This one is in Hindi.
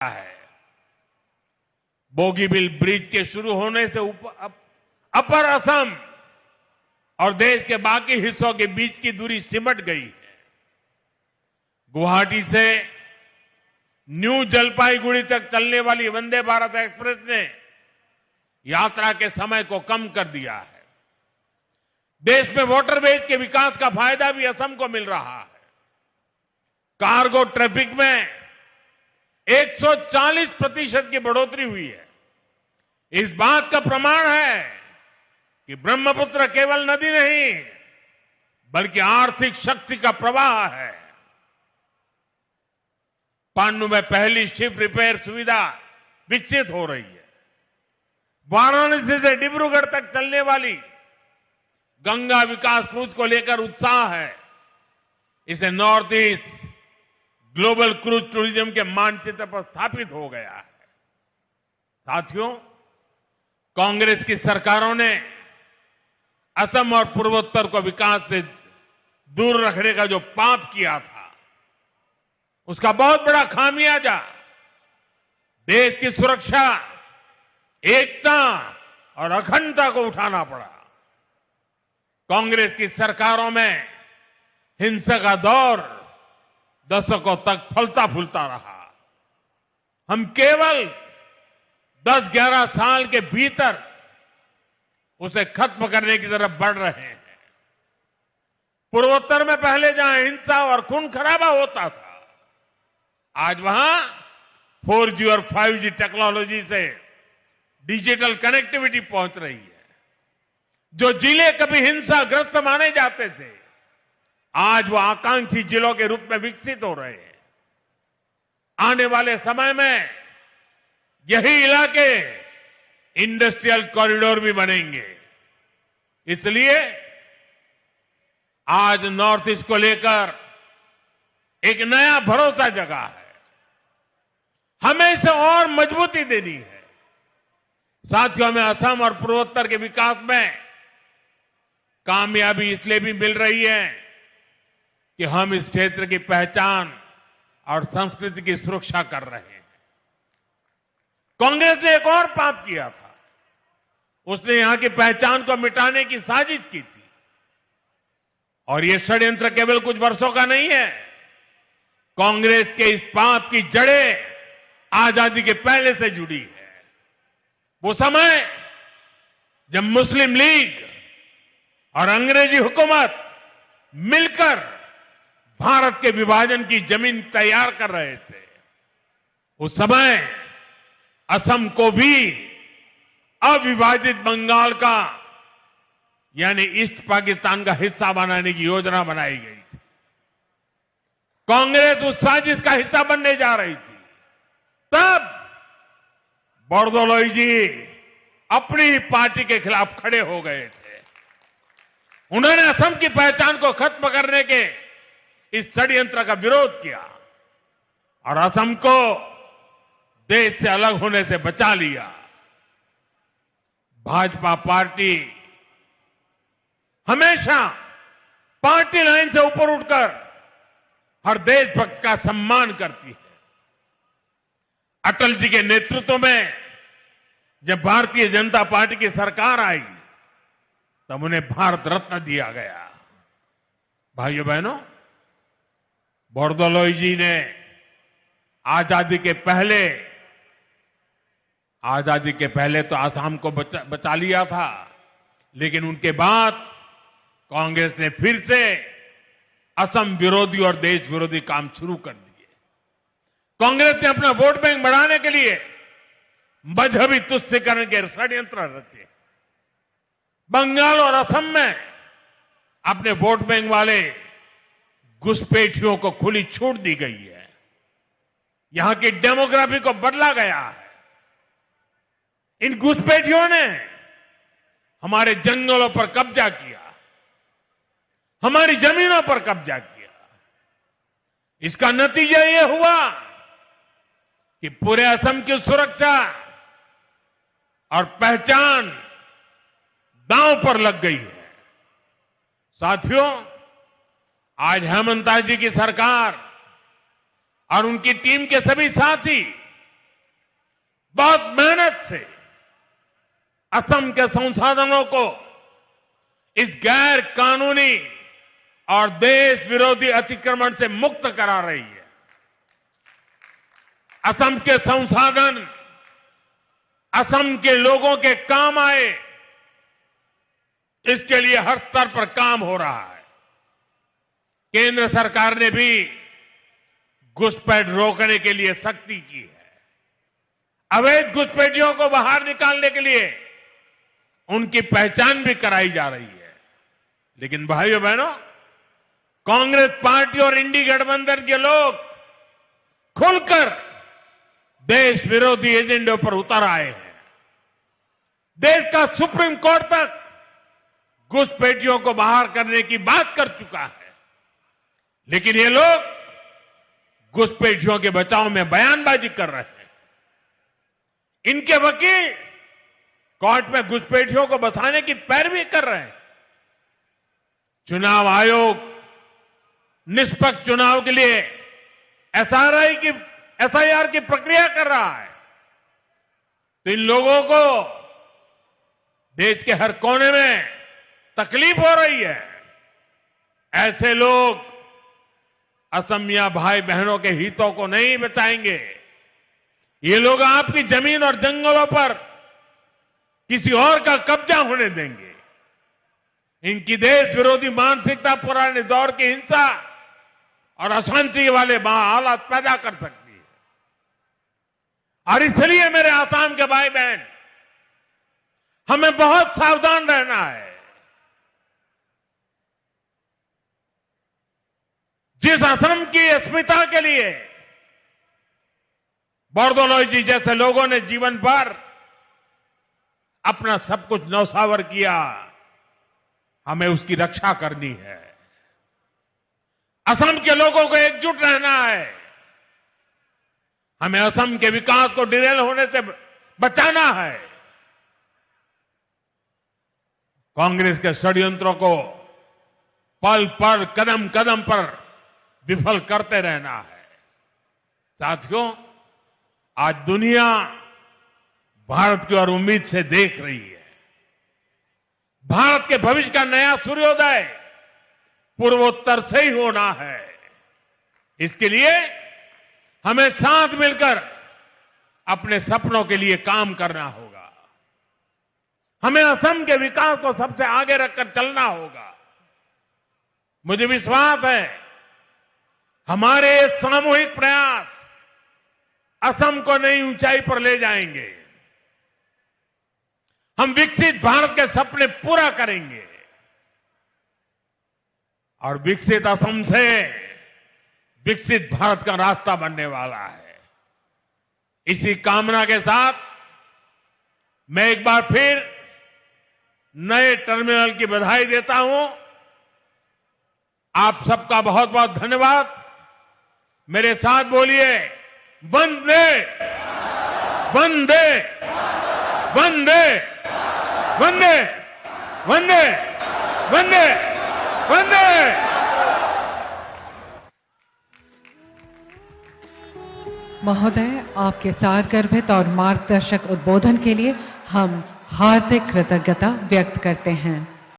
है। बोगीबिल ब्रिज के शुरू होने से अपर असम और देश के बाकी हिस्सों के बीच की दूरी सिमट गई है। गुवाहाटी से न्यू जलपाईगुड़ी तक चलने वाली वंदे भारत एक्सप्रेस ने यात्रा के समय को कम कर दिया है। देश में वाटरवेज के विकास का फायदा भी असम को मिल रहा है। कार्गो ट्रैफिक में 140% की बढ़ोतरी हुई है। इस बात का प्रमाण है कि ब्रह्मपुत्र केवल नदी नहीं बल्कि आर्थिक शक्ति का प्रवाह है। पांडु में पहली शिप रिपेयर सुविधा विकसित हो रही है। वाराणसी से डिब्रूगढ़ तक चलने वाली गंगा विकास क्रूज को लेकर उत्साह है। इसे north east global cruise tourism के मानचित्र पर स्थापित हो गया है। साथियों, कांग्रेस की सरकारों ने असम और पूर्वोत्तर को विकास से दूर रखने का जो पाप किया था, उसका बहुत बड़ा खामियाजा देश की सुरक्षा, एकता और अखंडता को उठाना पड़ा। कांग्रेस की सरकारों में हिंसा का दौर दशकों तक फलता फूलता रहा। हम केवल 10-11 साल के भीतर उसे खत्म करने की तरफ बढ़ रहे हैं। पूर्वोत्तर में पहले जहां हिंसा और खून खराबा होता था, आज वहां 4G और 5G टेक्नोलॉजी से डिजिटल कनेक्टिविटी पहुंच रही है। जो जिले कभी हिंसाग्रस्त माने जाते थे, आज वो आकांक्षी जिलों के रूप में विकसित हो रहे हैं। आने वाले समय में यही इलाके इंडस्ट्रियल कॉरिडोर भी बनेंगे। इसलिए आज नॉर्थ ईस्ट को लेकर एक नया भरोसा जगा है। हमें इसे और मजबूती देनी है। साथियों, हमें असम और पूर्वोत्तर के विकास में कामयाबी इसलिए भी मिल रही है कि हम इस क्षेत्र की पहचान और संस्कृति की सुरक्षा कर रहे हैं। कांग्रेस ने एक और पाप किया था। उसने यहां की पहचान को मिटाने की साजिश की थी। और यह षड्यंत्र केवल कुछ वर्षों का नहीं है। कांग्रेस के इस पाप की जड़ें आजादी के पहले से जुड़ी है। वो समय जब मुस्लिम लीग और अंग्रेजी हुकूमत मिलकर भारत के विभाजन की जमीन तैयार कर रहे थे, उस समय असम को भी अविभाजित बंगाल का यानी ईस्ट पाकिस्तान का हिस्सा बनाने की योजना बनाई गई थी। कांग्रेस उस साजिश का हिस्सा बनने जा रही थी। तब बोरदोलोई जी अपनी ही पार्टी के खिलाफ खड़े हो गए थे। उन्होंने असम की पहचान को खत्म करने के इस षड्यंत्र का विरोध किया और असम को देश से अलग होने से बचा लिया। भाजपा पार्टी हमेशा पार्टी लाइन से ऊपर उठकर हर देशभक्त का सम्मान करती है। अटल जी के नेतृत्व में जब भारतीय जनता पार्टी की सरकार आई, तब उन्हें भारत रत्न दिया गया। भाइयों बहनों, बोरदोलोई जी ने आजादी के पहले तो आसाम को बचा लिया था, लेकिन उनके बाद कांग्रेस ने फिर से असम विरोधी और देश विरोधी काम शुरू कर दिए। कांग्रेस ने अपना वोट बैंक बढ़ाने के लिए मजहबी तुष्टीकरण के षड्यंत्र रचे। बंगाल और असम में अपने वोट बैंक वाले घुसपैठियों को खुली छूट दी गई है। यहां की डेमोग्राफी को बदला गया है। इन घुसपैठियों ने हमारे जंगलों पर कब्जा किया, हमारी जमीनों पर कब्जा किया। इसका नतीजा यह हुआ कि पूरे असम की सुरक्षा और पहचान दांव पर लग गई है। साथियों, आज हेमंता जी की सरकार और उनकी टीम के सभी साथी बहुत मेहनत से असम के संसाधनों को इस गैर कानूनी और देश विरोधी अतिक्रमण से मुक्त करा रही है। असम के संसाधन असम के लोगों के काम आए, इसके लिए हर स्तर पर काम हो रहा है। केंद्र सरकार ने भी घुसपैठ रोकने के लिए सख्ती की है। अवैध घुसपैठियों को बाहर निकालने के लिए उनकी पहचान भी कराई जा रही है। लेकिन भाइयों बहनों, कांग्रेस पार्टी और इंडी गठबंधन के लोग खुलकर देश विरोधी एजेंडों पर उतर आए हैं। देश का सुप्रीम कोर्ट तक घुसपैठियों को बाहर करने की बात कर चुका है। लेकिन ये लोग घुसपैठियों के बचाव में बयानबाजी कर रहे हैं। इनके वकील कोर्ट में घुसपैठियों को बचाने की पैरवी कर रहे हैं। चुनाव आयोग निष्पक्ष चुनाव के लिए एसआईआर की प्रक्रिया कर रहा है, तो इन लोगों को देश के हर कोने में तकलीफ हो रही है। ऐसे लोग असमिया भाई बहनों के हितों को नहीं बचाएंगे। ये लोग आपकी जमीन और जंगलों पर किसी और का कब्जा होने देंगे। इनकी देश विरोधी मानसिकता पुराने दौर की हिंसा और अशांति वाले हालात पैदा कर सकती है। और इसलिए मेरे आसाम के भाई बहन, हमें बहुत सावधान रहना है। जिस असम की अस्मिता के लिए बोरदोलोई जी जैसे लोगों ने जीवन भर अपना सब कुछ न्यौछावर किया, हमें उसकी रक्षा करनी है। असम के लोगों को एकजुट रहना है। हमें असम के विकास को डिरेल होने से बचाना है। कांग्रेस के षड्यंत्रों को पल पल कदम कदम पर विफल करते रहना है। साथियों, आज दुनिया भारत की ओर उम्मीद से देख रही है। भारत के भविष्य का नया सूर्योदय पूर्वोत्तर से ही होना है। इसके लिए हमें साथ मिलकर अपने सपनों के लिए काम करना होगा। हमें असम के विकास को सबसे आगे रखकर चलना होगा। मुझे विश्वास है हमारे सामूहिक प्रयास असम को नई ऊंचाई पर ले जाएंगे। हम विकसित भारत के सपने पूरा करेंगे और विकसित असम से विकसित भारत का रास्ता बनने वाला है। इसी कामना के साथ मैं एक बार फिर नए टर्मिनल की बधाई देता हूं। आप सबका बहुत बहुत धन्यवाद। मेरे साथ बोलिए, वंदे वंदे वंदे वंदे वंदे वंदे वंदे। महोदय, आपके साथ गर्भित और मार्गदर्शक उद्बोधन के लिए हम हार्दिक कृतज्ञता व्यक्त करते हैं।